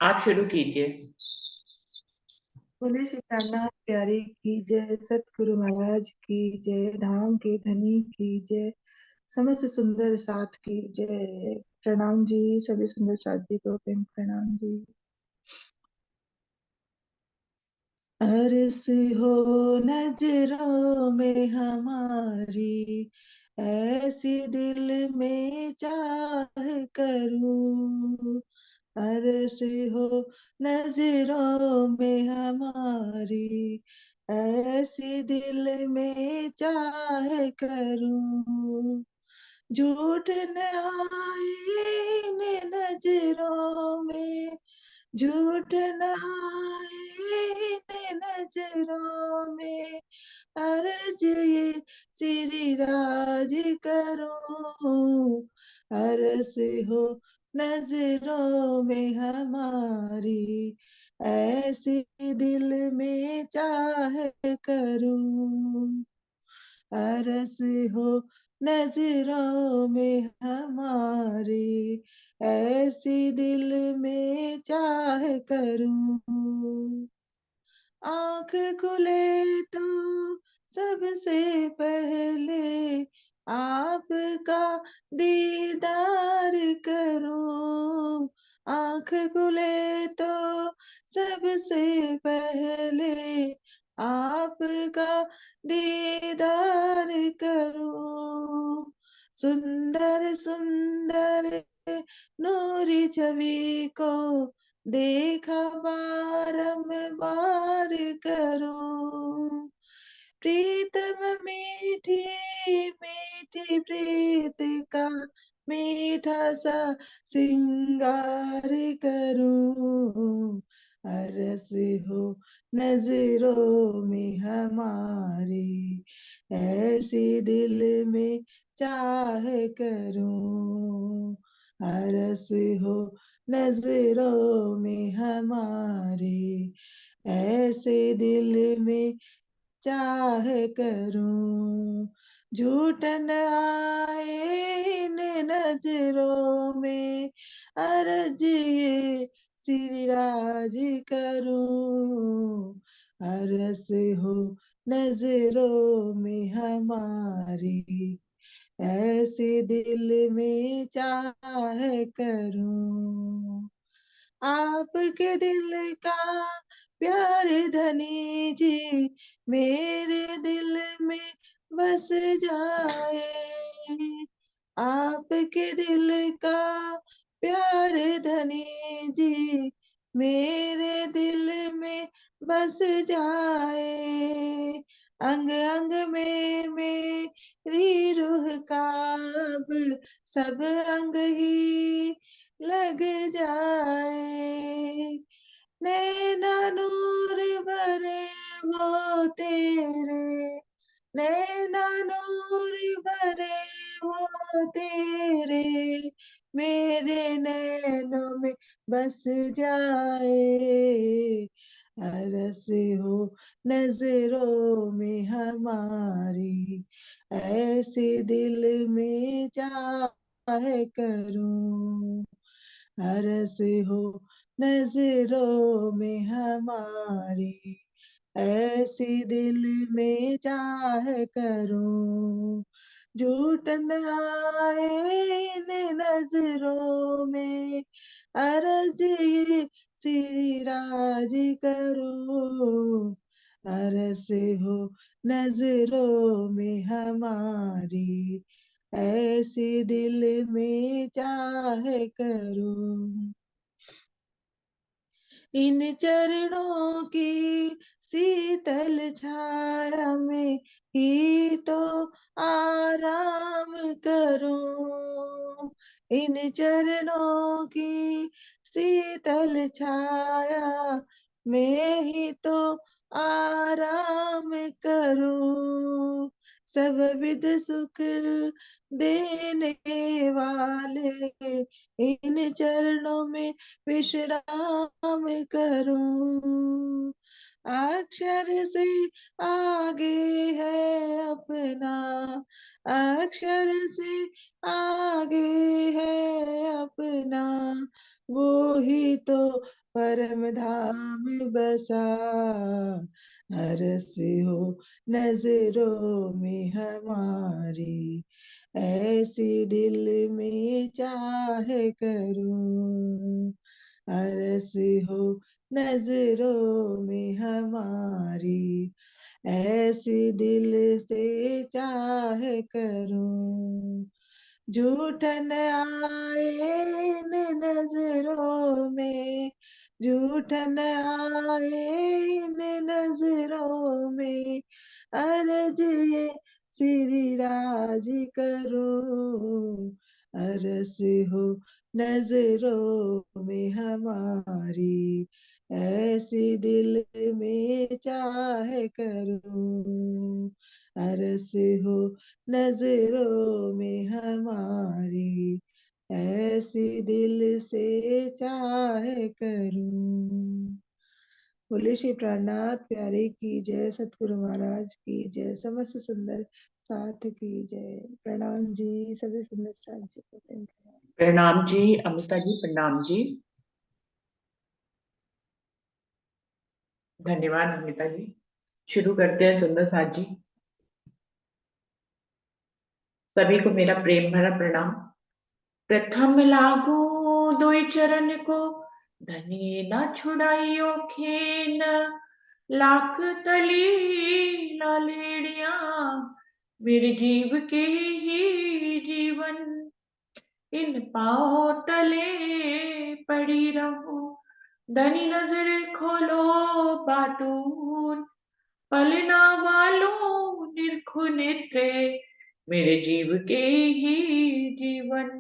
आप शुरू कीजिए। बोले श्री रामनाथ प्यारे की जय, सतगुरु महाराज की जय, धाम के धनी की जय, समस्त सुंदर साथ की जय। प्रणाम जी, सभी सुंदर साथ जी को प्रेम प्रणाम जी। अरस हो नजरों में हमारी, ऐसी दिल में चाह करूं। अरस हो नजरों में हमारी, ऐसी दिल में चाह करूं। झूठ न आए इन नजरों में, झूठ न आए इन नजरों में, अर्ज ये श्री राज करो। अरस हो नजरों में हमारी, ऐसी दिल में चाह करूं। अरस हो नजरों में हमारी, ऐसी दिल में चाह करूं। आंख खुले तो सबसे पहले आपका दीदार करूं। आंख खुले तो सबसे पहले आपका दीदार करूं। सुंदर सुंदर नूरी छवि को देखा बारंबार करूं। प्रीतम मीठी मीठी प्रीत का मीठा सा श्रृंगार करूं। अरस हो नजरों में हमारी, ऐसी दिल में चाह करूं। अरस हो नजरों में हमारी, ऐसे दिल में चाह करूं। झूठ न आए इन नजरों में, अर्ज ये श्री राज करूं। अरस हो नजरों में हमारी, ऐसे दिल में चाह करूं। आपके दिल का प्यार धनी जी मेरे दिल में बस जाए। आपके दिल का प्यार धनी जी मेरे दिल में बस जाए। अंग अंग में मेरी रूह का अब सब अंग ही लग जाए। नैना नूर भरे वो तेरे, नैना नूर भरे वो तेरे, मेरे नैनों में बस जाए। अरस हो नजरों में हमारी, ऐसे दिल में चाह करूं। अरस हो नजरों में हमारी, ऐसी दिल में चाह करूं। झूठ न आए इन नजरों में, अर्ज ये श्री राज करो। अरस हो नजरों में हमारी, ऐसी दिल में चाह करूं। इन चरणों की शीतल छाया में ही तो आराम करूं। इन चरणों की शीतल छाया में ही तो आराम करूं। सब विध सुख देने वाले इन चरणों में विश्राम करूं। अक्षर से आगे है अपना, अक्षर से आगे है अपना, वो ही तो परम धाम बसा, हरस हो नजरों में हमारी, ऐसी दिल में चाह करूं, हरस हो नजरों में हमारी, ऐसी दिल से चाह करूं, झूठन आए इन नजरों में, झूठन आए इन नजरों में, अर्ज ये श्री राज करूं, अरस हो नजरों में हमारी, ऐसी दिल में चाह करूं, अरस हो नजरों में हमारी, ऐसी दिल से चाह करूं। बोले श्री प्राणनाथ प्यारे की जय, सतगुरु महाराज की जय, समस्त सुंदर साथ की जय। प्रणाम जी, सभी सुंदर साथ जी को thank you। प्रणाम जी अमृता जी, प्रणाम जी, धन्यवाद अमृता जी। शुरू करते हैं सुंदर साथ जी। सभी को मेरा प्रेम भरा प्रणाम। प्रथम लागू दुई चरण को, धनी न छुड़ाइयो खेन, लाख तली लालेड़िया, मेरे जीव के ही जीवन, इन पाँव तले पड़ी रहूं, धनी नजर खोलो बातून, पलना वालों निरखु नेत्रे, मेरे जीव के ही जीवन,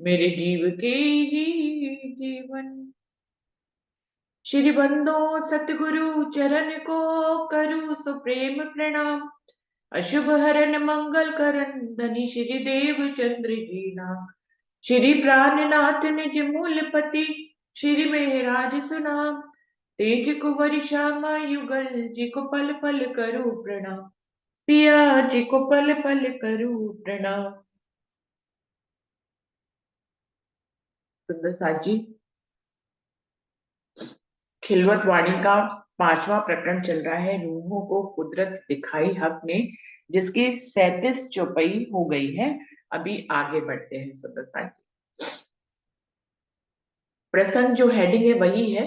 मेरे जीव के ही जीवन। श्री बंदो सतगुरु चरण को करु सुप्रेम प्रणाम, अशुभ हरन मंगल करन धनी श्री देव चंद्र जी नाम, श्री प्राणनाथ निज मूल पति, श्री मेहराज सुनाम, तेज कुंवर श्यामा युगल जी को पल पल करो प्रणाम, पिया जी को पल पल करो प्रणाम। सुंदर साथ जी, खिलवत वाणी का 5वां प्रकरण चल रहा है, रूहों को कुदरत दिखाई हक ने, जिसकी 37 चौपाई हो गई है। अभी आगे बढ़ते हैं सुंदर साथ जी। प्रसंग जो हेडिंग है वही है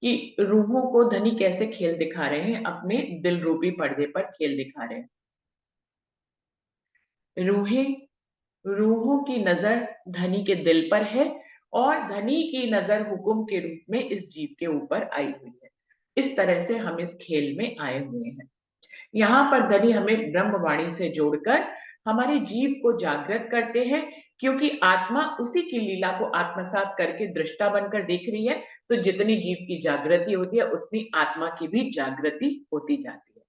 कि रूहों को धनी कैसे खेल दिखा रहे हैं, अपने दिल रूपी पर्दे पर खेल दिखा रहे हैं। रूहों की नजर धनी के दिल पर है और धनी की नजर हुक्म के रूप में इस जीव के ऊपर आई हुई है। इस तरह से हम इस खेल में आए हुए हैं। यहाँ पर धनी हमें ब्रह्मवाणी से जोड़कर हमारे जीव को जागृत करते हैं, क्योंकि आत्मा उसी की लीला को आत्मसात करके दृष्टा बनकर देख रही है। तो जितनी जीव की जागृति होती है उतनी आत्मा की भी जागृति होती जाती है।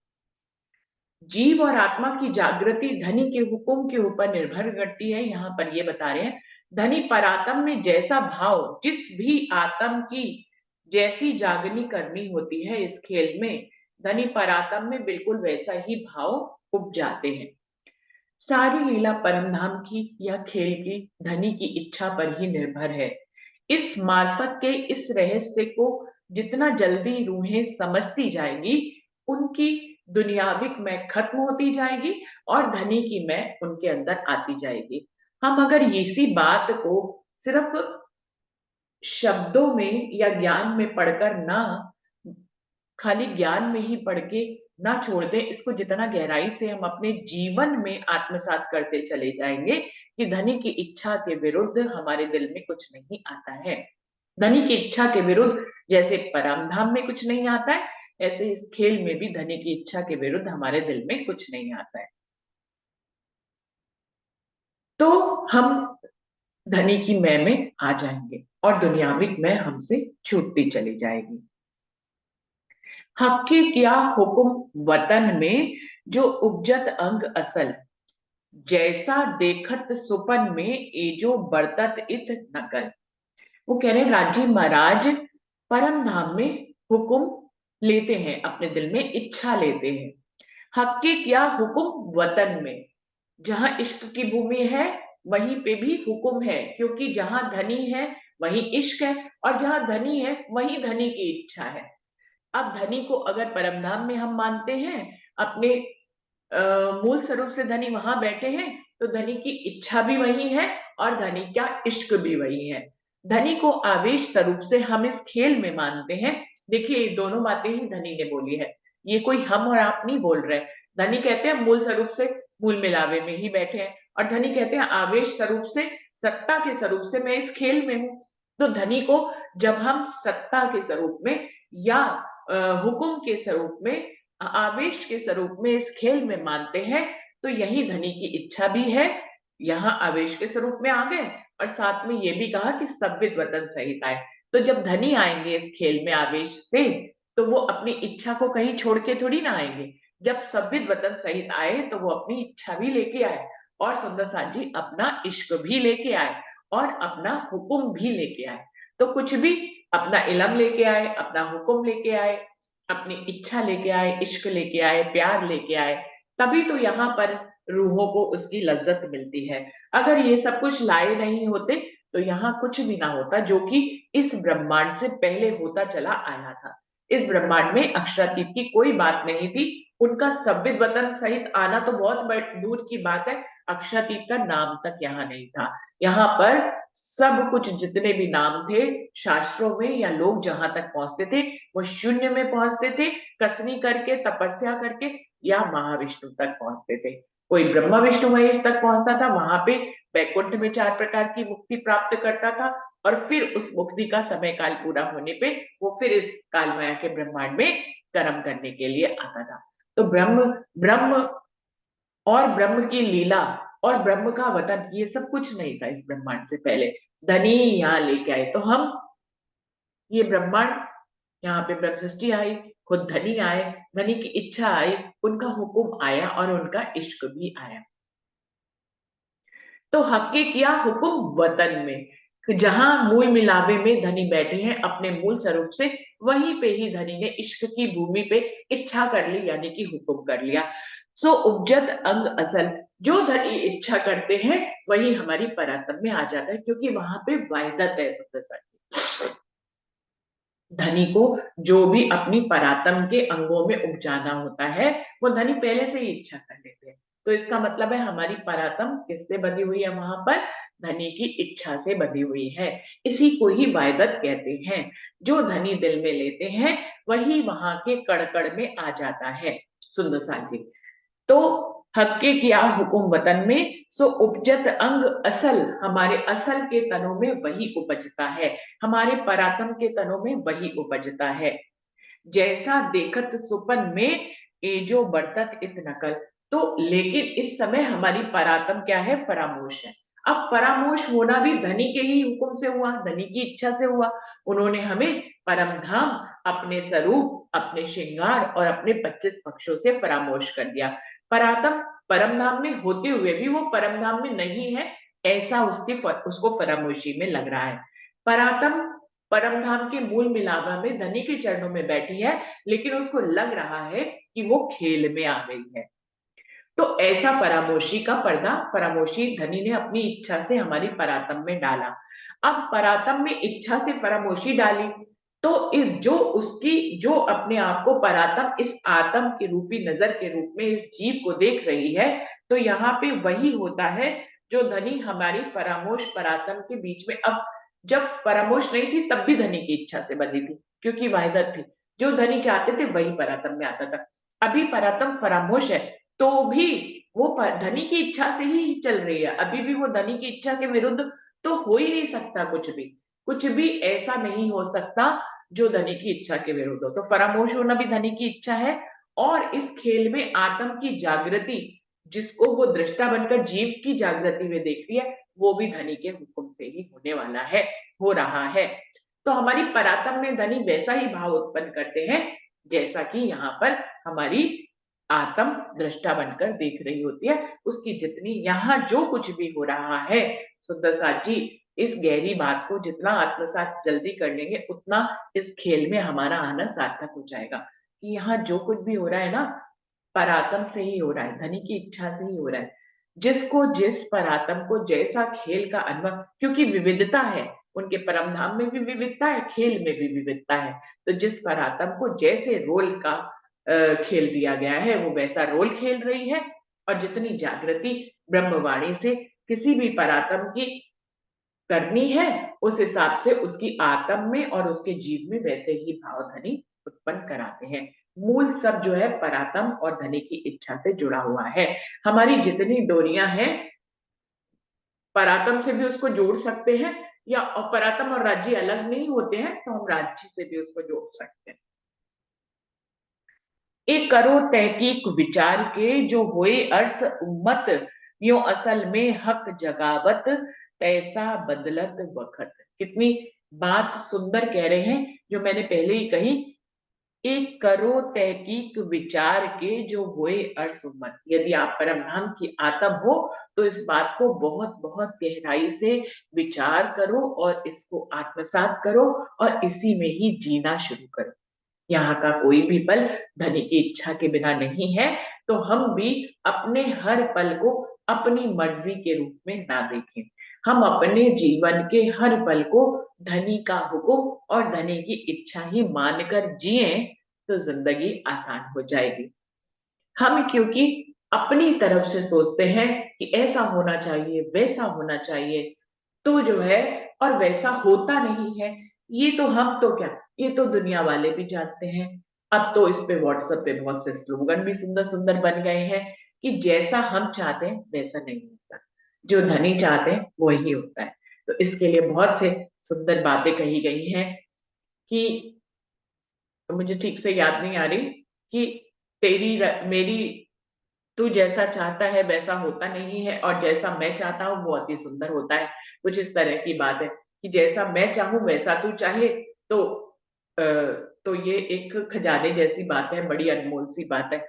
जीव और आत्मा की जागृति धनी के हुक्म के ऊपर निर्भर करती है। यहाँ पर ये बता रहे हैं, धनी परात्म में जैसा भाव, जिस भी आत्म की जैसी जागनी करनी होती है इस खेल में, धनी परात्म में बिल्कुल वैसा ही भाव उपजाते हैं। सारी लीला परमधाम की या खेल की धनी की इच्छा पर ही निर्भर है। इस मार्फत के इस रहस्य को जितना जल्दी रूहें समझती जाएंगी, उनकी दुनियाविक मैं खत्म होती जाएगी और धनी की मैं उनके अंदर आती जाएगी। हम अगर इसी बात को सिर्फ शब्दों में या ज्ञान में पढ़कर ना, खाली ज्ञान में ही पढ़ के ना छोड़ दें, इसको जितना गहराई से हम अपने जीवन में आत्मसात करते चले जाएंगे कि धनी की इच्छा के विरुद्ध हमारे दिल में कुछ नहीं आता है। धनी की इच्छा के विरुद्ध जैसे परमधाम में कुछ नहीं आता है, ऐसे इस खेल में भी धनी की इच्छा के विरुद्ध हमारे दिल में कुछ नहीं आता है। तो हम धनी की मैं में आ जाएंगे और दुनियाविक मैं हमसे छूटती चली जाएगी। हक की क्या हुक्म वतन में, जो उपजत अंग असल, जैसा देखत सुपन में एजो बरतत इत नकल। वो कह रहे हैं राजी महाराज परम धाम में हुक्म लेते हैं, अपने दिल में इच्छा लेते हैं। हक के क्या हुक्म वतन में, जहां इश्क की भूमि है वहीं पे भी हुक्म है, क्योंकि जहां धनी है वहीं इश्क है, और जहां धनी है वहीं धनी की इच्छा है। अब धनी को अगर परमधाम में हम मानते हैं, अपने मूल स्वरूप से धनी वहां बैठे हैं, तो धनी की इच्छा भी वही है और धनी का इश्क भी वही है। धनी को आवेश स्वरूप से हम इस खेल में मानते हैं। देखिए, ये दोनों बातें ही धनी ने बोली है, ये कोई हम और आप नहीं बोल रहे। धनी कहते हैं मूल स्वरूप से, मूल मिलावे में ही बैठे हैं, और धनी कहते हैं आवेश स्वरूप से, सत्ता के स्वरूप से मैं इस खेल में हूं। तो धनी को जब हम सत्ता के स्वरूप में या हुकुम के स्वरूप में, आवेश के स्वरूप में इस खेल में मानते हैं, तो यही धनी की इच्छा भी है। यहाँ आवेश के स्वरूप में आ गए, और साथ में ये भी कहा कि सव्वित वतन सहित आए। तो जब धनी आएंगे इस खेल में आवेश से, तो वो अपनी इच्छा को कहीं छोड़ के थोड़ी ना आएंगे। जब सव्वित वतन सहित आए तो वो अपनी इच्छा भी लेके आए, और सुंदर साथ जी अपना इश्क भी लेके आए, और अपना हुक्म भी लेके आए। तो कुछ भी, अपना इलम लेके आए, अपना हुक्म लेके आए, अपनी इच्छा लेके आए, इश्क लेके आए, प्यार लेके आए, तभी तो यहाँ पर रूहों को उसकी लज्जत मिलती है। अगर ये सब कुछ लाए नहीं होते तो यहाँ कुछ भी ना होता, जो कि इस ब्रह्मांड से पहले होता चला आया था। इस ब्रह्मांड में अक्षरातीत की कोई बात नहीं थी। उनका सव्वित वतन सहित आना तो बहुत दूर की बात है, अक्षरातीत का नाम तक यहाँ नहीं था। यहाँ पर सब कुछ, जितने भी नाम थे शास्त्रों में या लोग जहां तक पहुंचते थे, वो शून्य में पहुंचते थे, कसनी करके, तपस्या करके, या महाविष्णु तक पहुंचते थे। कोई ब्रह्मा विष्णु महेश तक पहुंचता था, वहां पे वैकुंठ में 4 प्रकार की मुक्ति प्राप्त करता था, और फिर उस मुक्ति का समय काल पूरा होने पे वो फिर इस काल माया के ब्रह्मांड में कर्म करने के लिए आता था। तो ब्रह्म ब्रह्म और ब्रह्म की लीला और ब्रह्म का वतन, ये सब कुछ नहीं था इस ब्रह्मांड से पहले। धनी यहाँ लेके आए, तो हम ये ब्रह्मांड, यहाँ पे ब्रह्म सृष्टि आई, खुद धनी आए, धनी की इच्छा आई, उनका हुक्म आया, और उनका इश्क भी आया। तो हक किया हुक्म वतन में, जहां मूल मिलावे में धनी बैठे हैं अपने मूल स्वरूप से, वहीं पे ही धनी ने इश्क की भूमि पे इच्छा कर ली, यानी कि हुक्म कर लिया। सो उपजत अंग असल, जो धनी इच्छा करते हैं वही हमारी परात्म में आ जाता है, क्योंकि वहां पे वायदत है। धनी को जो भी अपनी परातम के अंगों में उपजाना होता है, वो धनी पहले से ही इच्छा कर लेते हैं। तो इसका मतलब है हमारी परातम किससे बंधी हुई है, वहां पर धनी की इच्छा से बंधी हुई है। इसी को ही वायदत कहते हैं। जो धनी दिल में लेते हैं वही वहां के कड़ में आ जाता है। सुंदर सा जी, तो हक्के किया हुकुम वतन में, सो उपजत अंग असल, हमारे असल के तनों में वही उपजता है, हमारे परातम के तनों में वही उपजता है। जैसा देखत सुपन में एजो बरतत इत नकल। तो लेकिन इस समय हमारी परातम क्या है, फरामोश है। अब फरामोश होना भी धनी के ही हुक्म से हुआ, धनी की इच्छा से हुआ। उन्होंने हमें परम धाम, अपने स्वरूप, अपने श्रृंगार और अपने 25 पक्षों से फरामोश कर दिया। परातम परम धाम में होते हुए भी वो परम धाम में नहीं है, ऐसा उसको फरामोशी में लग रहा है। परातम परम धाम के मूल मिलावा में धनी के चरणों में बैठी है, लेकिन उसको लग रहा है कि वो खेल में आ गई है। तो ऐसा फरामोशी का पर्दा, फरामोशी धनी ने अपनी इच्छा से हमारी परातम में डाला। अब परातम में इच्छा से फरामोशी डाली, तो जो अपने आप को परातम, इस आत्म के रूपी नजर के रूप में इस जीव को देख रही है, तो यहाँ पे वही होता है जो धनी हमारी फरामोश परातम के बीच में। अब जब फरामोश नहीं थी तब भी धनी की इच्छा से बंधी थी, क्योंकि वाहिदत थी। जो धनी चाहते थे वही परातम में आता था। अभी परातम फरामोश है, तो भी वो धनी की इच्छा से ही चल रही है। अभी भी वो धनी की इच्छा के विरुद्ध तो हो ही नहीं सकता। कुछ भी ऐसा नहीं हो सकता जो धनी की इच्छा के विरुद्ध हो। तो फरामोश होना भी धनी की इच्छा है, और इस खेल में आत्म की जागृति, जिसको वो दृष्टा बनकर जीव की जागृति में देखती है, वो भी धनी के हुक्म से ही होने वाला है, हो रहा है। तो हमारी परातम में धनी वैसा ही भाव उत्पन्न करते हैं जैसा कि यहाँ पर हमारी आत्म दृष्टा बनकर देख रही होती है। उसकी जितनी यहाँ जो कुछ भी हो रहा है सुंदर साथ जी, इस गहरी बात को जितना आत्मसात जल्दी कर लेंगे, उतना इस खेल में हमारा आना सार्थक हो जाएगा कि यहाँ जो कुछ भी हो रहा है ना, परात्म से ही हो रहा है, धनी की इच्छा से ही हो रहा है। जिसको जिस परात्म को जैसा खेल का अनुभव, क्योंकि विविधता है, उनके परम धाम में भी विविधता है, खेल में भी विविधता है। तो जिस परात्म को जैसे रोल का खेल दिया गया है, वो वैसा रोल खेल रही है। और जितनी जागृति ब्रह्मवाणी से किसी भी परात्म की करनी है, उस हिसाब से उसकी आत्म में और उसके जीव में वैसे ही भाव ध्वनि उत्पन्न कराते हैं। मूल सब जो है परात्म और ध्वनि की इच्छा से जुड़ा हुआ है। हमारी जितनी डोरियां हैं, परात्म से भी उसको जोड़ सकते हैं, या परात्म और राज्य अलग नहीं होते हैं, तो हम राज्य से भी उसको जोड़ सकते हैं। एक करो तहकीक विचार के, जो होए अर्स उम्मत, यो असल में हक जगावत, तैसा बदलत वक्त। कितनी बात सुंदर कह रहे हैं, जो मैंने पहले ही कही। एक करो तहकीक विचार के, जो होए अर्स उम्मत। यदि आप परमधाम की आत्म हो, तो इस बात को बहुत बहुत गहराई से विचार करो और इसको आत्मसात करो और इसी में ही जीना शुरू करो। यहाँ का कोई भी पल धनी की इच्छा के बिना नहीं है। तो हम भी अपने हर पल को अपनी मर्जी के रूप में ना देखें। हम अपने जीवन के हर पल को धनी का हुक्म और धनी की इच्छा ही मानकर जिए, तो जिंदगी आसान हो जाएगी। हम क्योंकि अपनी तरफ से सोचते हैं कि ऐसा होना चाहिए, वैसा होना चाहिए, तो जो है, और वैसा होता नहीं है। ये तो हम तो क्या, ये तो दुनिया वाले भी जानते हैं। अब तो इस पे व्हाट्सएप पे बहुत से स्लोगन भी सुंदर सुंदर बन गए हैं कि जैसा हम चाहते हैं वैसा नहीं होता, जो धनी चाहते हैं वही होता है। तो इसके लिए बहुत से सुंदर बातें कही गई हैं कि मुझे ठीक से याद नहीं आ रही कि मेरी, तू जैसा चाहता है वैसा होता नहीं है, और जैसा मैं चाहता हूँ वो अति सुंदर होता है। कुछ इस तरह की बात है कि जैसा मैं चाहूं वैसा तू चाहे, तो तो ये एक खजाने जैसी बात है, बड़ी अनमोल सी बात है।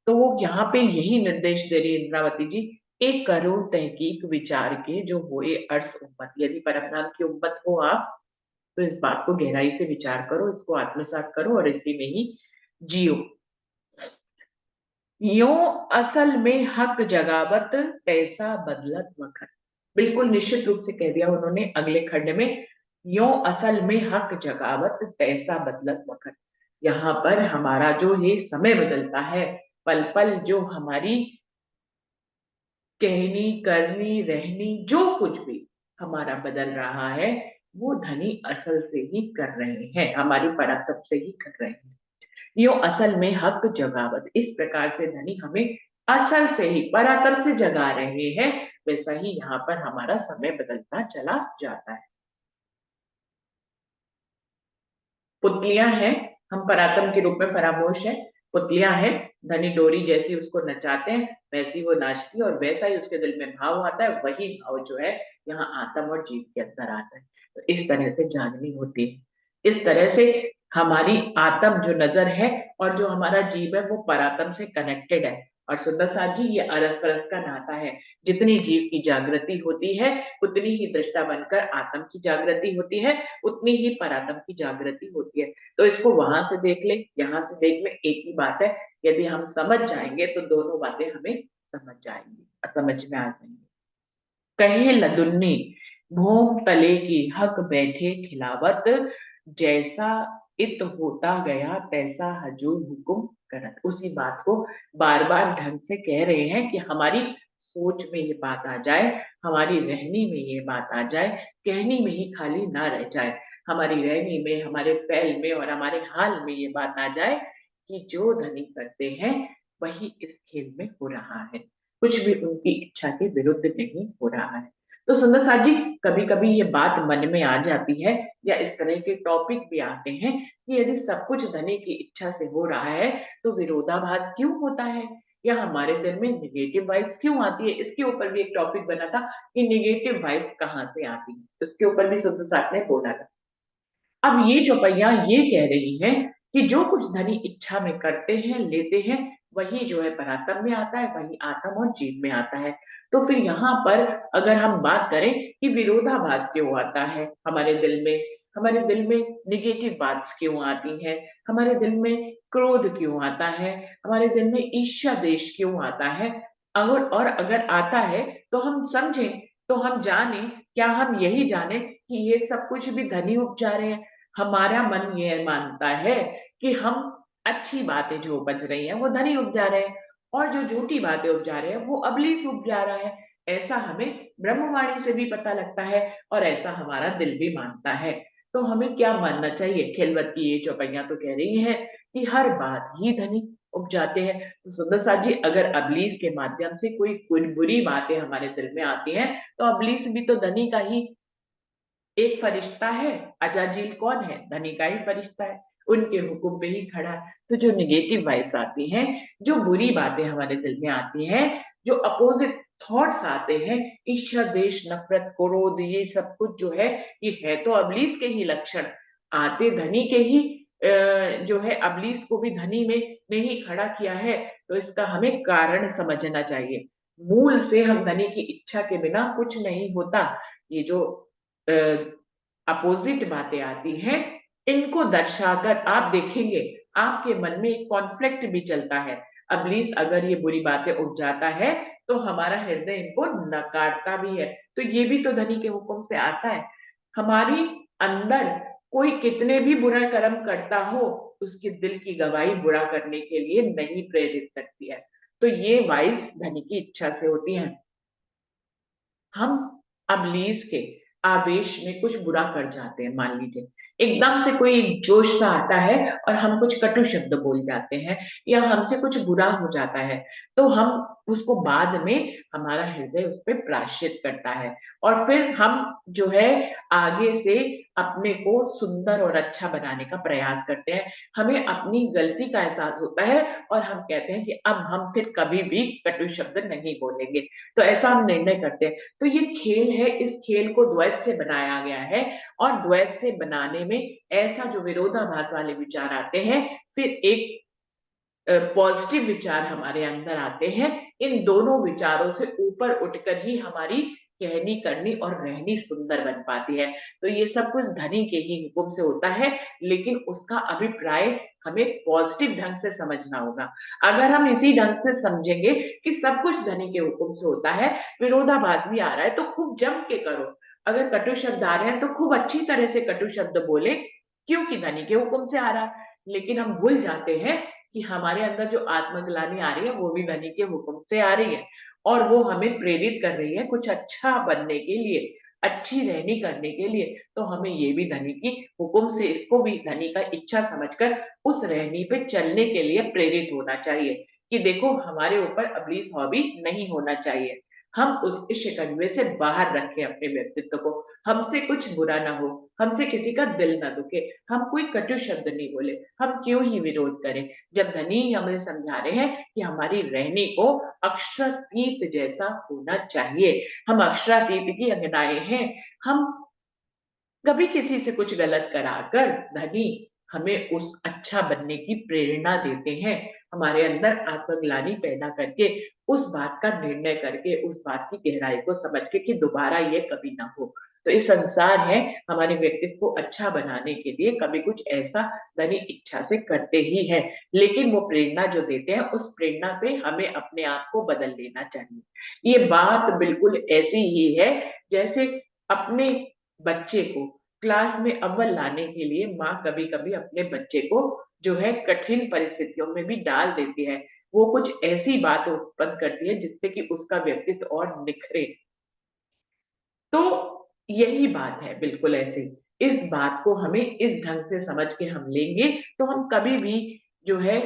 तो वो यहाँ पे यही निर्देश दे रही है इंद्रावती जी। एक करो तहकीक विचार के, जो होए अर्स उम्मत। यदि परमधाम की उम्मत हो आप, तो इस बात को गहराई से विचार करो, इसको आत्मसात करो और इसी में ही जियो। यो असल में हक जगावत, तैसा बदलत वक्त। बिल्कुल निश्चित रूप से कह दिया उन्होंने अगले खंड में। यो असल में हक जगावत, तैसा बदलत वक्त। यहाँ पर हमारा जो ये समय बदलता है, पल पल जो हमारी कहनी करनी रहनी जो कुछ भी हमारा बदल रहा है, वो धनी असल से ही कर रहे हैं, हमारी पराक्रम से ही कर रहे हैं। यो असल में हक जगावत। इस प्रकार से धनी हमें असल से ही पराक्रम से जगा रहे हैं। वैसा ही यहाँ पर हमारा समय बदलता चला जाता है। पुतलियां हैं, हम पराक्रम के रूप में फरामोश हैं। पुतलियां हैं, धनी डोरी जैसी उसको नचाते हैं, वैसी वो नाचती है और वैसा ही उसके दिल में भाव आता है। वही भाव जो है यहाँ आत्म और जीव के अंदर आता है। तो इस तरह से जागनी होती है। इस तरह से हमारी आत्म जो नजर है और जो हमारा जीव है, वो परात्म से कनेक्टेड है। और सुंदर साथ जी, ये अरस परस का नाता है। जितनी जीव की जागृति होती है, उतनी ही दृष्टा बनकर आत्म की जागृति होती है, उतनी ही परात्म की जागृति होती है। तो इसको वहां से देख ले, यहाँ से देख ले, एक ही बात है। यदि हम समझ जाएंगे तो दोनों बातें हमें समझ जाएंगी, समझ में आ जाएंगी। कहे लदुन्नी भूम तले की हक बैठे खिलावत, जैसा इत होता गया तैसा हजूर हुकुम करत। उसी बात को बार बार ढंग से कह रहे हैं कि हमारी सोच में ये बात आ जाए, हमारी रहनी में ये बात आ जाए, कहनी में ही खाली ना रह जाए। हमारी रहनी में, हमारे फैल में और हमारे हाल में ये बात आ जाए कि जो धनी करते हैं वही इस खेल में हो रहा है, कुछ भी उनकी इच्छा के विरुद्ध नहीं हो रहा है। तो सुंदर साथ जी, कभी कभी ये बात मन में आ जाती है, या इस तरह के टॉपिक भी आते हैं कि यदि सब कुछ धनी की इच्छा से हो रहा है, तो विरोधाभास क्यों होता है, या हमारे दिल में निगेटिव वाइब्स क्यों आती है। इसके ऊपर भी एक टॉपिक बना था कि निगेटिव वाइब्स कहाँ से आती है, उसके ऊपर भी सुंदर साथ ने बोला था। अब ये चौपैया ये कह रही है कि जो कुछ धनी इच्छा में करते हैं, लेते हैं, वही जो है पराक्रम में आता है, वही आत्म और जीव में आता है। तो फिर यहाँ पर अगर हम बात करें कि विरोधाभास क्यों आता है हमारे दिल में, हमारे दिल में नेगेटिव बात क्यों आती है, हमारे दिल में क्रोध क्यों आता है, हमारे दिल में ईर्ष्या द्वेष क्यों आता है, और अगर आता है तो हम समझें, तो हम जाने, क्या हम यही जाने कि ये सब कुछ भी धनी उपजा रहे हैं? हमारा मन ये मानता है कि हम अच्छी बातें जो उपज रही हैं वो धनी उपजा रहे हैं, और जो झूठी बातें उपजा रहे हैं वो अबलीस उपजा रहा है। ऐसा हमें ब्रह्मवाणी से भी पता लगता है और ऐसा हमारा दिल भी मानता है। तो हमें क्या मानना चाहिए? खिलवत की ये चौपैया तो कह रही है कि हर बात ही धनी उपजाते हैं। तो सुंदर साथ जी, अगर अबलीस के माध्यम से कोई बुरी बातें हमारे दिल में आती हैं, तो अबलीस भी तो धनी का ही एक फरिश्ता है। अजाजिल कौन है? धनी का ही फरिश्ता है, उनके हुक्म पे ही खड़ा है। तो जो नेगेटिव वाइब्स आती हैं, जो बुरी बातें हमारे दिल में आती हैं, जो अपोजिट थॉट्स आते हैं, ईर्ष्या, द्वेष, नफरत, क्रोध, ये सब कुछ जो ये है तो अबलीस के ही लक्षण। आते धनी के ही जो है अबलीस को भी धनी में ही खड़ा किया है, तो इसका हमें कारण समझना चाहिए। मूल से हम धनी की इच्छा के बिना कुछ नहीं होता। ये जो अपोजिट बातें आती हैं, इनको दर्शाकर आप देखेंगे, आपके मन में एक कॉन्फ्लिक्ट भी चलता है। अबलीस अगर ये बुरी बातें उपजाता है, तो हमारा हृदय इनको नकारता भी है। तो ये भी तो धनी के हुक्म से आता है। हमारी अंदर कोई कितने भी बुरा कर्म करता हो, उसके दिल की गवाही बुरा करने के लिए नहीं प्रेरित करती है। तो ये वाइस धनी की इच्छा से होती है। हम अबलीस के आवेश में कुछ बुरा कर जाते हैं, मान लीजिए एकदम से कोई जोश सा आता है और हम कुछ कटु शब्द बोल जाते हैं या हमसे कुछ बुरा हो जाता है, तो हम उसको बाद में हमारा हृदय उस पर प्रायश्चित करता है और फिर हम जो है आगे से अपने को सुंदर और अच्छा बनाने का प्रयास करते हैं। हमें अपनी गलती का एहसास होता है और हम कहते हैं कि अब हम फिर कभी भी कटु शब्द नहीं बोलेंगे। तो ऐसा हम निर्णय करते हैं। तो ये खेल है, इस खेल को द्वैत से बनाया गया है और द्वैत से बनाने में ऐसा जो विरोधाभास वाले विचार आते हैं, फिर एक पॉजिटिव विचार हमारे अंदर आते हैं। इन दोनों विचारों से ऊपर उठकर ही हमारी कहनी, करनी और रहनी सुंदर बन पाती है। तो ये सब कुछ धनी के ही हुक्म से होता है, लेकिन उसका अभिप्राय हमें पॉजिटिव ढंग से समझना होगा। अगर हम इसी ढंग से समझेंगे कि सब कुछ धनी के हुक्म से होता है, विरोधाभास भी आ रहा है तो खूब जम के करो। अगर कटु शब्द आ रहे हैं तो खूब अच्छी तरह से कटु शब्द बोले, क्योंकि धनी के हुक्म से आ रहा है। लेकिन हम भूल जाते हैं कि हमारे अंदर जो आत्मग्लानि आ रही है वो भी धनी के हुक्म से आ रही है और वो हमें प्रेरित कर रही है कुछ अच्छा बनने के लिए, अच्छी रहनी करने के लिए। तो हमें ये भी धनी की हुक्म से, इसको भी धनी का इच्छा समझकर उस रहनी पे चलने के लिए प्रेरित होना चाहिए कि देखो हमारे ऊपर अबलीस हावी नहीं होना चाहिए। हम उस शिकंजे से बाहर रखें अपने व्यक्तित्व को, हमसे कुछ बुरा ना हो, हमसे किसी का दिल ना दुखे, हम कोई कटु शब्द नहीं बोले, हम क्यों ही विरोध करें। जब धनी हमें समझा रहे हैं कि हमारी रहनी को अक्षरातीत जैसा होना चाहिए, हम अक्षरातीत की अंगनाएं हैं। हम कभी किसी से कुछ गलत कराकर धनी हमें उस अच्छा बनने की प्रेरणा देते हैं, हमारे अंदर आत्मग्लानि पैदा करके, उस बात का निर्णय करके, उस बात की गहराई को समझ के कि दोबारा ये कभी ना हो। तो ये संसार है, हमारे व्यक्तित्व को अच्छा बनाने के लिए कभी कुछ ऐसा धनी इच्छा से करते ही है, लेकिन वो प्रेरणा जो देते हैं, उस प्रेरणा पे हमें अपने आप को बदल लेना चाहिए। ये बात बिल्कुल ऐसी ही है जैसे अपने बच्चे को क्लास में अव्वल लाने के लिए माँ कभी-कभी अपने बच्चे को जो है कठिन परिस्थितियों में भी डाल देती है। वो कुछ ऐसी बात उत्पन्न करती है जिससे कि उसका व्यक्तित्व और निखरे। तो यही बात है बिल्कुल ऐसे। इस बात को हमें इस ढंग से समझ के हम लेंगे, तो हम कभी भी जो है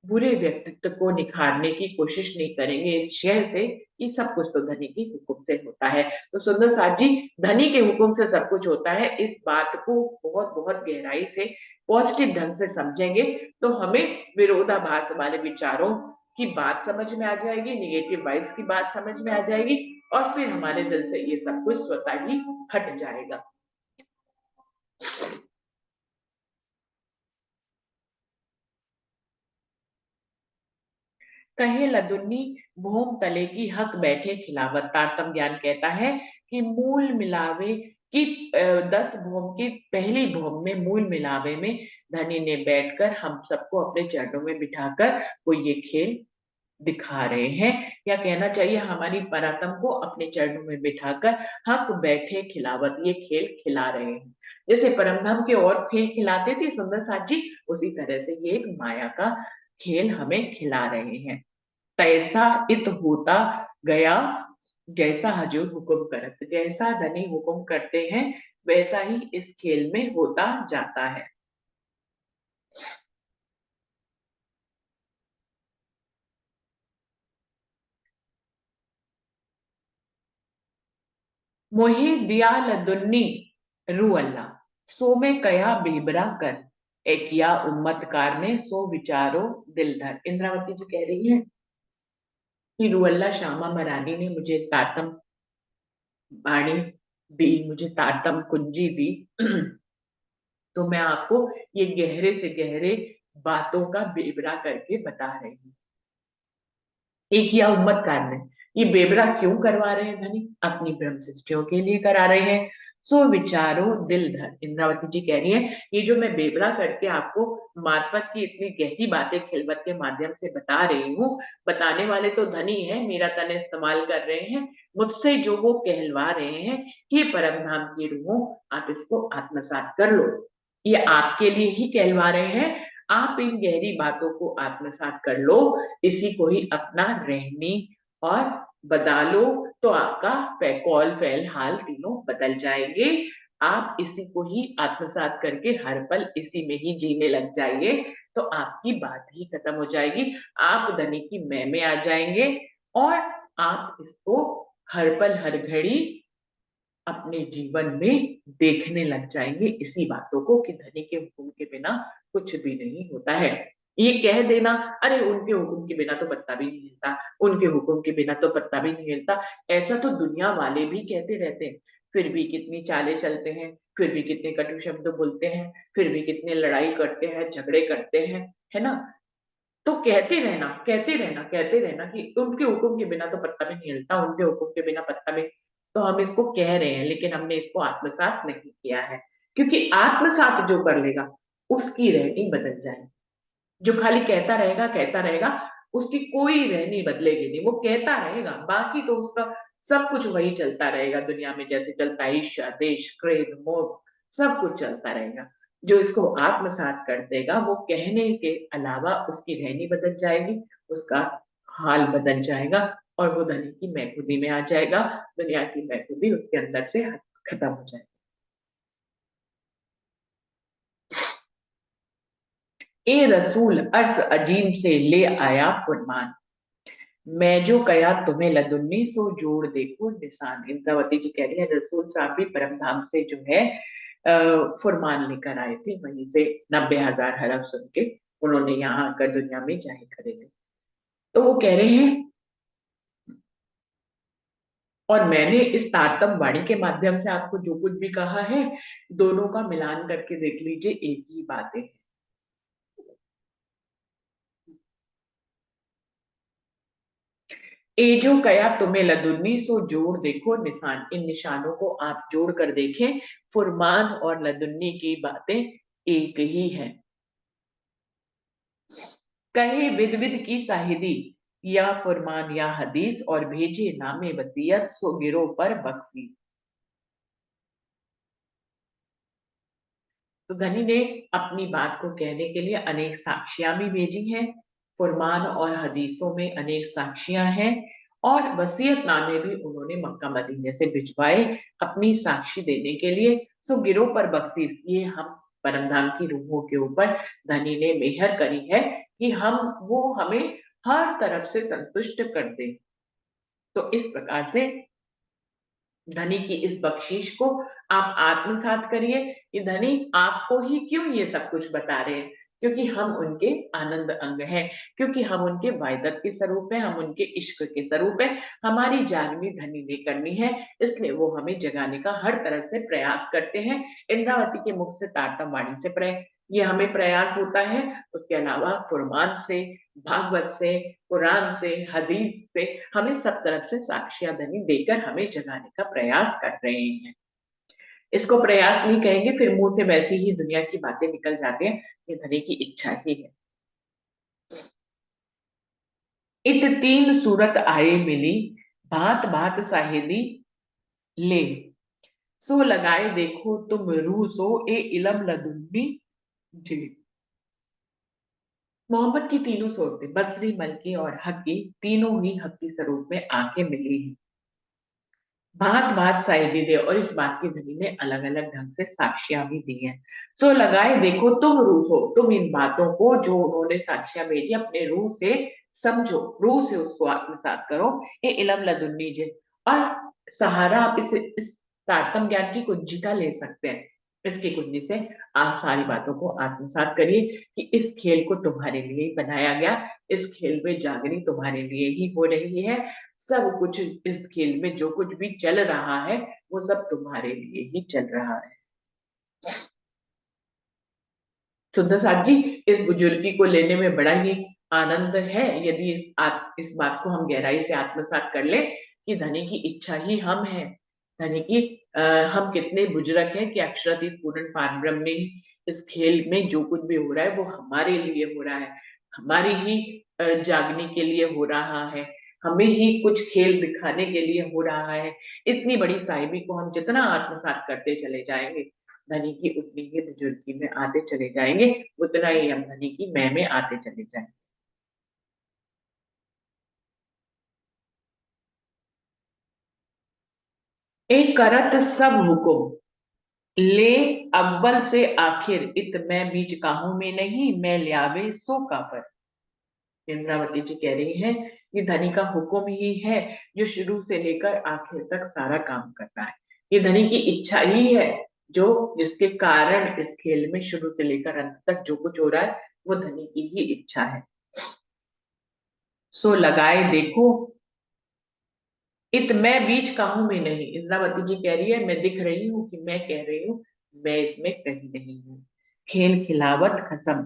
बुरे व्यक्तित्व को निखारने की कोशिश नहीं करेंगे इस शय से कि सब कुछ तो धनी के हुक्म से होता है। तो सुंदर साथ जी, धनी के हुक्म से सब कुछ होता है, इस बात को बहुत-बहुत गहराई से पॉजिटिव ढंग से समझेंगे, तो हमें विरोधाभास वाले विचारों की बात समझ में आ जाएगी, नेगेटिव वाइब्स की बात समझ में आ जाएगी और फिर हमारे दिल से ये सब कुछ स्वतः ही हट जाएगा। कहे लदुन्नी भोम तले की हक बैठे खिलावत। तारतम ज्ञान कहता है कि मूल मिलावे की 10 भोम की पहली भोम में मूल मिलावे में धनी ने बैठकर हम सबको अपने चरणों में बिठाकर वो ये खेल दिखा रहे हैं, या कहना चाहिए हमारी परातम को अपने चरणों में बिठाकर हक बैठे खिलावत ये खेल खिला रहे हैं। जैसे परमधाम के और खेल खिलाते थे सुंदर साथ जी, उसी तरह से ये एक माया का खेल हमें खिला रहे हैं। तैसा इत होता गया जैसा हजूर हुक्म करत। जैसा धनी हुक्म करते हैं वैसा ही इस खेल में होता जाता है। मोहि दियाल दुन्नी रू अल्लाह, सो में कया बेबरा कर, एक या उम्मत कार ने सो विचारो दिल धर। इंद्रावती जी कह रही है कि रुअल्ला श्यामा मरानी ने मुझे तातम बाणी दी, मुझे तातम कुंजी दी तो मैं आपको ये गहरे से गहरे बातों का बेबरा करके बता रही हूँ। एक या उम्मतकार ने ये बेबरा क्यों करवा रहे हैं धनी? अपनी ब्रह्म सृष्टियों के लिए करा रहे हैं। सो विचारो दिल धर। इंद्रावती जी कह रही है ये जो मैं बेबरा करके आपको मार्फत की इतनी गहरी बातें खिलवत के माध्यम से बता रही हूँ, बताने वाले तो धनी है, मेरा तन इस्तेमाल कर रहे हैं, मुझसे जो वो कहलवा रहे हैं कि परम धाम की रूहों आप इसको आत्मसात कर लो, ये आपके लिए ही कहलवा रहे हैं। आप इन गहरी बातों को आत्मसात कर लो, इसी को ही अपना रहनी और बदा लो, तो आपका कौल फैल हाल तीनों बदल जाएंगे। आप इसी को ही आत्मसात करके हर पल इसी में ही जीने लग जाइए, तो आपकी बात ही खत्म हो जाएगी। आप धनी की मैं में आ जाएंगे और आप इसको हर पल हर घड़ी अपने जीवन में देखने लग जाएंगे इसी बातों को कि धनी के हुक्म के बिना कुछ भी नहीं होता है। ये कह देना अरे उनके हुक्म के बिना तो पत्ता भी नहीं हिलता, उनके हुक्म के बिना तो पत्ता भी नहीं हिलता, ऐसा तो दुनिया वाले भी कहते रहते हैं, फिर भी कितनी चालें चलते हैं, फिर भी कितने कटु शब्द बोलते हैं, फिर भी कितने लड़ाई करते हैं, झगड़े करते हैं, है ना? तो कहते रहना कहते रहना कहते रहना कि उनके हुक्म के बिना तो पत्ता भी नहीं हिलता, उनके हुक्म के बिना पत्ता भी, तो हम इसको कह रहे हैं लेकिन हमने इसको आत्मसात नहीं किया है, क्योंकि आत्मसात जो कर लेगा उसकी रहनी बदल जाएगी। जो खाली कहता रहेगा उसकी कोई रहनी बदलेगी नहीं, वो कहता रहेगा बाकी तो उसका सब कुछ वही चलता रहेगा दुनिया में, जैसे चलता है ईर्ष्या देश क्रोध मोह, सब कुछ चलता रहेगा। जो इसको आत्मसात कर देगा वो कहने के अलावा उसकी रहनी बदल जाएगी, उसका हाल बदल जाएगा और वो धनी की महफूदी में आ जाएगा, दुनिया की महफूदी उसके अंदर से खत्म हो जाएगी। ए रसूल अर्ज अजीम से ले आया फुरमान, मैं जो कया तुम्हें लदुन्नी सो जोड़ देखो निशान। इंद्रावती जी कह रही है रसूल साहब भी परम धाम से जो है फुरमान लेकर आए थे, वहीं से 90,000 हरफ सुन के उन्होंने यहाँ आकर दुनिया में जाहिर करे थे। तो वो कह रहे हैं और मैंने इस तारतम वाणी के माध्यम से आपको जो कुछ भी कहा है दोनों का मिलान करके देख लीजिए एक ही बातें हैं। ए जो कया तुम्हें लदुन्नी सो जोड़ देखो निशान, इन निशानों को आप जोड़ कर देखें, फुरमान और लदुन्नी की बातें एक ही है। कहे विद विद की साहिदी, या फुरमान या हदीस और भेजे नामे वसीयत सो गिरो पर बख्शी। तो धनी ने अपनी बात को कहने के लिए अनेक साक्शियां भी भेजी हैं, फुरमान और हदीसों में अनेक साक्शियां हैं और वसीयतनामे भी उन्होंने मक्का मदीने से भिजवाए अपनी साक्षी देने के लिए। सो गिरो पर बख्शीश, ये हम परमधाम की रूहों के ऊपर धनी ने मेहर करी है कि हम वो हमें हर तरफ से संतुष्ट कर दे। तो इस प्रकार से धनी की इस बख्शीश को आप आत्मसात करिए कि धनी आपको ही क्यों ये सब कुछ बता रहे हैं, क्योंकि हम उनके आनंद अंग हैं, क्योंकि हम उनके वायदत के स्वरूप हैं, हम उनके इश्क के स्वरूप हैं। हमारी जागनी धनी ने करनी है, इसलिए वो हमें जगाने का हर तरह से प्रयास करते हैं। इंद्रावती के मुख से तारतम वाणी से ये हमें प्रयास होता है। उसके अलावा कुरान से, भागवत से, कुरान से, हदीस से हमें सब तरफ से साक्ष्य धनी देकर हमें जगाने का प्रयास कर रहे हैं। इसको प्रयास नहीं कहेंगे, फिर मुंह से वैसी ही दुनिया की बातें निकल जाती हैं। ये धनी की इच्छा ही है। इत तीन सूरत आए मिली, भांत भांत साहेदी ले, सो लगाए देखो तुम रूह सो ए इलम लदुन्नी जी। मोहम्मद की तीनों सूरतें बसरी, मलकी और हकी, तीनों ही हकी स्वरूप में आके मिली हैं। भांत भांत साहिबी दे, और इस बात की धनी ने अलग अलग ढंग से साक्ष्यां भी दी हैं। सो लगाए देखो तुम रूह हो, तुम इन बातों को जो उन्होंने साक्ष्यां भेजी अपने रूह से समझो, रूह से उसको आत्मसात करो। ये इलम लदुन्नी जे, और सहारा आप इस तारतम ज्ञान की कुंजिका ले सकते हैं। इसकी कुंजी से आप सारी बातों को आत्मसात करिए कि इस खेल को तुम्हारे लिए ही बनाया गया, इस खेल में जागनी तुम्हारे लिए ही हो रही है। सब कुछ इस खेल में जो कुछ भी चल रहा है वो सब तुम्हारे लिए ही चल रहा है। सुंदर साथ जी, इस बुजुर्गी को लेने में बड़ा ही आनंद है, यदि इस बात को हम गहराई से आत्मसात कर ले कि धनी की इच्छा ही हम है। धनी की हम कितने बुजुर्ग हैं कि अक्षरातीत पूर्ण पारब्रह्म ने इस खेल में जो कुछ भी हो रहा है वो हमारे लिए हो रहा है, हमारी ही जागने के लिए हो रहा है, हमें ही कुछ खेल दिखाने के लिए हो रहा है। इतनी बड़ी साहिबी को हम जितना आत्मसात करते चले जाएंगे, धनी की उतनी ही बुजुर्गी में आते चले जाएंगे, उतना ही हम धनी की मैं में आते चले जाएंगे। एक करत सब हुकुम ले, अव्वल से आखिर इत मैं बीच काहू में नहीं, मैं ल्यावे सो का पर। इंद्रावती जी कह रही हैं कि धनी का हुक्म ही है जो शुरू से लेकर आखिर तक सारा काम करता है। ये धनी की इच्छा ही है जो जिसके कारण इस खेल में शुरू से लेकर अंत तक जो कुछ हो रहा है वो धनी की ही इच्छा है। सो लगाए देखो, इत मैं बीच काहू में नहीं। इंद्रावती जी कह रही है मैं दिख रही हूँ कि मैं कह रही हूँ, मैं इसमें कहीं नहीं हूँ। खेल खिलावत खसम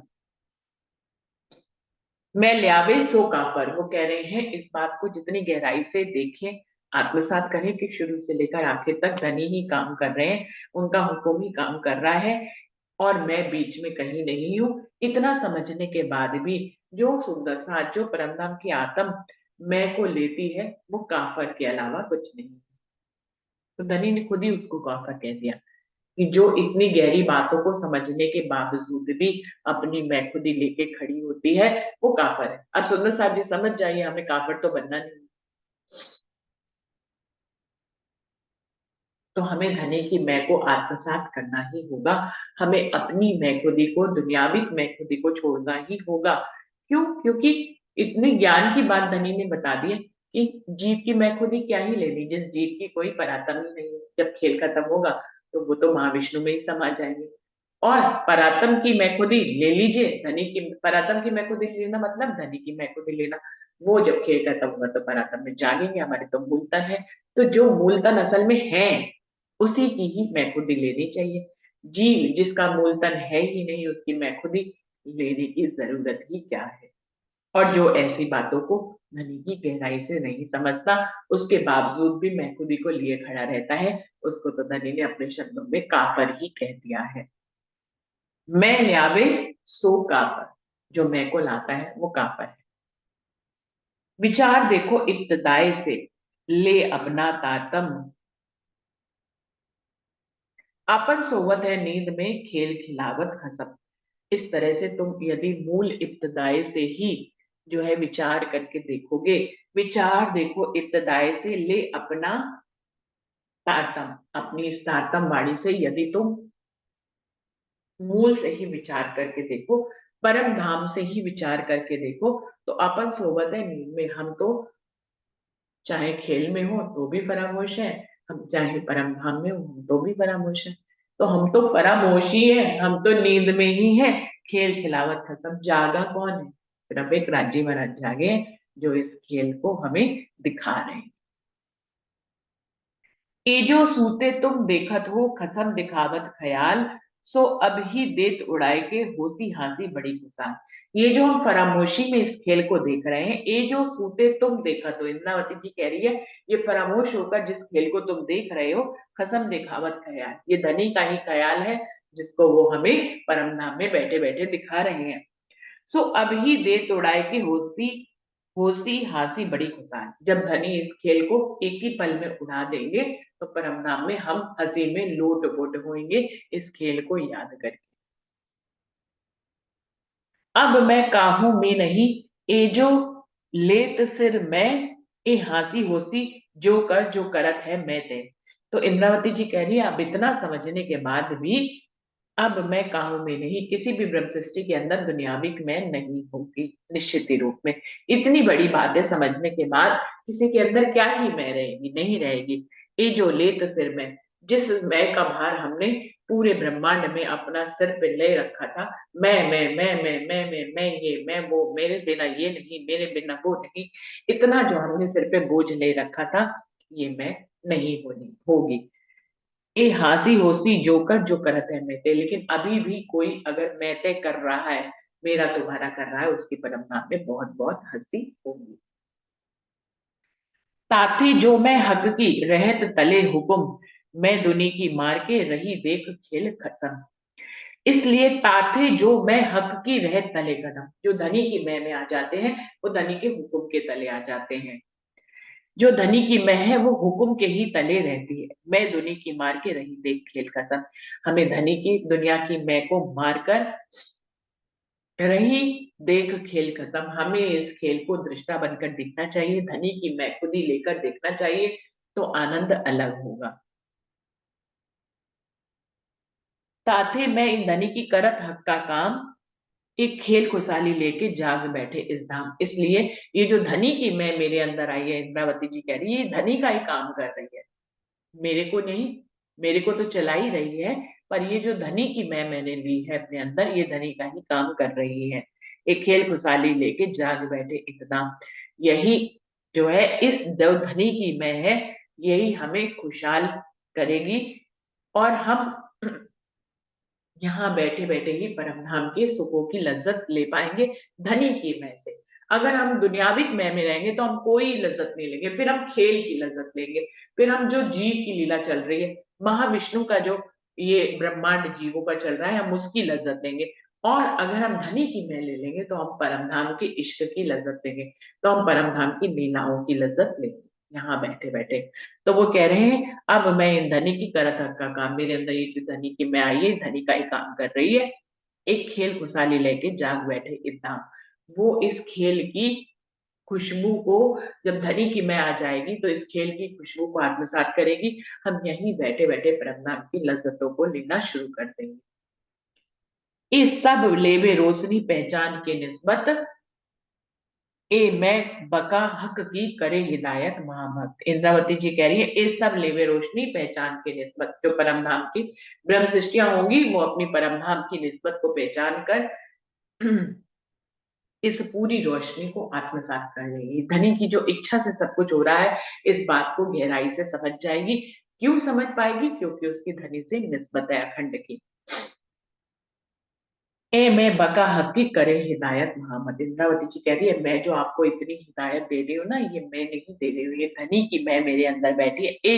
मैं ल्यावे सो काफर, वो कह रहे हैं इस बात को जितनी गहराई से देखें, आत्मसात करें कि शुरू से लेकर आखिर तक धनी ही काम कर रहे हैं, उनका हुक्म ही काम कर रहा है और मैं बीच में कहीं नहीं हूँ। इतना समझने के बाद भी जो सुंदर साथ, जो परमधाम की आत्म मैं को लेती है वो काफर के अलावा कुछ नहीं। तो धनी ने खुद ही उसको काफर कह दिया कि जो इतनी गहरी बातों को समझने के बावजूद भी अपनी मैं खुदी लेके खड़ी होती है वो काफर है। अब सुंदर साहब जी समझ जाइए, हमें काफर तो बनना नहीं। तो हमें धनी की मैं को आत्मसात करना ही होगा, हमें अपनी मैं खुदी को, दुनियावी मैं खुदी को छोड़ना ही होगा। क्यों? क्योंकि इतने ज्ञान की बात धनी ने बता दी है कि जीव की मैं खुदी क्या ही लेनी, जिस जीव की कोई परात्म ही नहीं है। जब खेल खत्म होगा तो वो तो महाविष्णु में ही समा जाएंगे। और परात्म की मैं खुदी ले लीजिए, धनी की परात्म की मैं खुदी लेना मतलब धनी की मैं खुदी लेना। वो जब खेल खत्म होगा तो परात्म में जागेंगे, हमारे तो मूलतन है। तो जो मूलतन असल में है उसी की ही मैं खुदी लेनी चाहिए। जीव जिसका मूलतन है ही नहीं उसकी मैं खुदी लेने की जरूरत ही क्या है। और जो ऐसी बातों को धनी की गहराई से नहीं समझता, उसके बावजूद भी मैं खुदी को लिए खड़ा रहता है, उसको तो धनी ने अपने शब्दों में काफर ही कह दिया है। मैं ल्यावे सो काफर, जो मैं को लाता है वो काफर है। विचार देखो इब्तदाई से ले अपना तातम, अपन सोवत है नींद में खेल खिलावत खसम। इस तरह से तुम यदि मूल इब्तदाई से ही जो है विचार करके देखोगे, विचार देखो इब्तदाई से ले अपना तारतम, अपनी इस तारतम वाणी से यदि तुम मूल से ही विचार करके देखो, परम धाम से ही विचार करके देखो, तो अपन सोवत है नींद में, हम तो चाहे खेल में हो तो भी फरामोश है, हम चाहे परम धाम में हो तो भी फरामोश है। तो हम तो फरामोशी है, हम तो नींद में ही है, खेल खिलावत खसम, जागा कौन है? सिर्फ एक राज्य महाराज जागे जो इस खेल को हमें दिखा रहे हैं। ए जो सूते तुम देखत हो खसम दिखावत ख्याल, सो अब ही देत उड़ाए के होसी हासी बड़ी खुशाल। ये जो हम फरामोशी में इस खेल को देख रहे हैं, ए जो सूते तुम देखत हो, इंद्रावती जी कह रही है ये फरामोश होकर जिस खेल को तुम देख रहे हो, खसम दिखावत ख्याल, ये धनी का ही ख्याल है जिसको वो हमें परम धाम में बैठे बैठे दिखा रहे हैं। सो अब ही दे तोड़ाए की होसी होसी हासी बड़ी खुशाल, जब धनी इस खेल को एक ही पल में उड़ा देंगे तो परमधाम में हम हंसी में लोट पोट होंगे इस खेल को याद करके। अब मैं काहू में नहीं, ए जो लेत सिर मैं, ए हासी होसी जो करत है मैं ते। तो इंद्रावती जी कह रही है अब इतना समझने के बाद भी अब मैं काहू में नहीं, किसी भी ब्रह्म सृष्टि के अंदर दुनियाविक मैं नहीं होगी निश्चित ही रूप में। इतनी बड़ी बातें समझने के बाद किसी के अंदर क्या ही मैं रहेगी, नहीं रहेगी। ये जो लेत सिर में, जिस मैं का भार हमने पूरे ब्रह्मांड में अपना सिर पे ले रखा था, मैं ये मैं वो, मेरे बिना ये नहीं, मेरे बिना वो नहीं, इतना जो हमने सिर पे बोझ ले रखा था, ये मैं नहीं होनी होगी। ये हासी होसी जोकर जो करत है मैं ते, लेकिन अभी भी कोई अगर मैं ते कर रहा है, मेरा तुम्हारा कर रहा है, उसकी परंपरा में बहुत बहुत हंसी होगी। ताथे जो मैं हक की रहत तले हुकुम, मैं दुनी की मार के रही देख खेल खत्म। इसलिए ताथे जो मैं हक की रहत तले कदम, जो धनी की मैं आ जाते हैं वो धनी के हुक्म के तले आ जाते हैं। जो धनी की मैं है वो हुक्म के ही तले रहती है, मैं दुनी की मार के रही देख खेल कसम। हमें धनी की दुनिया की मैं को मारकर रही देख खेल कसम, हमें इस खेल को दृष्टा बनकर देखना चाहिए, धनी की मैं खुद ही लेकर देखना चाहिए, तो आनंद अलग होगा। साथे मैं इन धनी की करत हक का काम, एक खेल खुशहाली लेके जाग बैठे इस धाम। इसलिए ये जो धनी की मैं मेरे अंदर आई है, इंद्रावती जी कह रही है, ये धनी का ही काम कर रही है, मेरे को नहीं। मेरे को तो चला ही रही है, पर ये जो धनी की मैंने ली है अपने अंदर, ये धनी का ही काम कर रही है। एक खेल खुशहाली लेके जाग बैठे एकदम, यही जो है इस जो धनी की मैं है, यही हमें खुशहाल करेगी, और हम यहाँ बैठे बैठे ही परमधाम के सुखों की लज्जत ले पाएंगे धनी की मैं से। अगर हम दुनियाविक मैं में रहेंगे तो हम कोई लज्जत नहीं लेंगे, फिर हम खेल की लज्जत लेंगे, फिर हम जो जीव की लीला चल रही है, महाविष्णु का जो ये ब्रह्मांड जीवों का चल रहा है, हम उसकी लज्जत लेंगे। और अगर हम धनी की मैं ले लेंगे तो हम परमधाम के इश्क की लज्जत लेंगे, तो हम परमधाम की लीलाओं की लज्जत लेंगे यहाँ बैठे बैठे। तो वो कह रहे हैं अब मैं इन धनी की करत हक का काम, मेरे अंदर ये जो धनी की मैं आई है, धनी का ही काम कर रही है, एक खेल खुशहाली लेके जाग बैठे इतना। वो इस खेल की खुशबू को, जब धनी की मैं आ जाएगी तो इस खेल की खुशबू को आत्मसात करेगी, हम यहीं बैठे बैठे परमनाम की लज्जतों को लेना शुरू कर देंगे। इस सब लेबे रोशनी पहचान के निस्बत, ए मैं बका हक की करे हिदायत महामत। इंद्रावती जी कह रही है इस सब लेवे रोशनी पहचान के निस्बत, जो परम धाम की ब्रह्म सृष्टियां होंगी वो अपनी परम धाम की निस्बत को पहचान कर इस पूरी रोशनी को आत्मसात कर लेगी। धनी की जो इच्छा से सब कुछ हो रहा है, इस बात को गहराई से समझ जाएगी। क्यों समझ पाएगी? क्योंकि उसकी धनी से निस्बत है अखंड की। ए मैं बका हकी करे हिदायत मोहम्मद। इंद्रावती जी कह रही है मैं जो आपको इतनी हिदायत दे रही हूँ ना, ये मैं नहीं दे रही हूँ, ये धनी की मैं मेरे अंदर बैठी है। ए